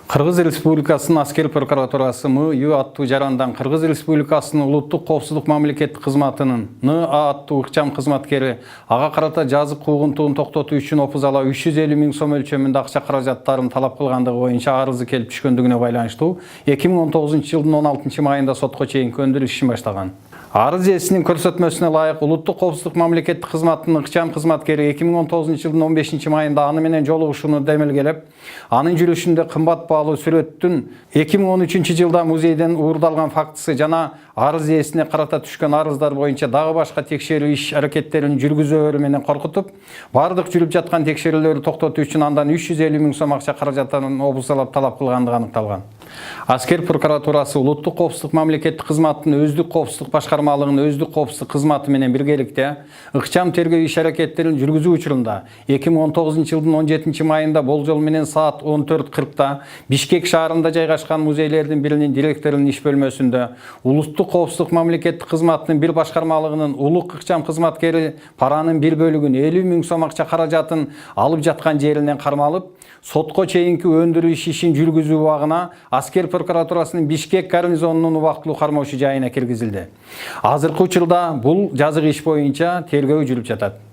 Кыргыз Республикасынын аскер прокуратурасы МЮ аттуу жарандан Кыргыз Республикасынын улуттук коопсуздук мамлекеттик кызматынын НА аттуу ыкчам кызматкери ага карата жазык куугунтугун токтотуу үчүн опузала 350 000 сом өлчөмүндө акча каражаттарын талап кылгандыгы боюнча арызы келип түшкөндүгүнө байланыштуу 2019 жылдын 16 майында сотко чейинки өндүрүш ишин баштаган. Арыз ээсинин көрсөтмөсүнө ылайык улуттук коопсуздук мамлекеттик кызматынын ыкчам кызматкери 2019 жылдын 15 майында аны менен жолугушууну демилгелеп, анын жүрүшүндө кымбат баалуу сүрөттүн 2013 жылда музейден уурдалган фактысы жана арыз ээсине карата түшкөн арыздар боюнча дагы башка текшерүү иш аракеттерин жүргүзөөрү менен коркутуп, бардык жүрүп жаткан текшерүүлөрдү токтотуу үчүн андан 350 000 сом акча каражаттарын обузалап талап кылгандыгы аныкталган. Аскер прокуратурасы улуттук коопсуздук мамлекеттик кызматынын өздүк коопсуздук башкармалыгынын өздүк коопсуздук кызматы менен биргеликте ыкчам тергөө иш аракеттерин жүргүзүү учурунда 2019 жылдын 17 майында болжол менен саат 14:40 Бишкек шаарында жайгашкан музейлердин биринин директорунун иш бөлмөсүндө улуттук коопсуздук мамлекеттик кызматынын бир башкармалыгынын улук ыкчам кызматкери паранын бир бөлүгүн 50 000 сом акча каражатын алып жаткан жеринен кармалып, сотко чейинки өндүрүш ишин жүргүзүү убагына аскер прокуратурасынын Бишкек гарнизонунун убактылуу кармоочу жайына киргизилди. Азыркы учурда бул жазык иш боюнча тергөө жүрүп жатат.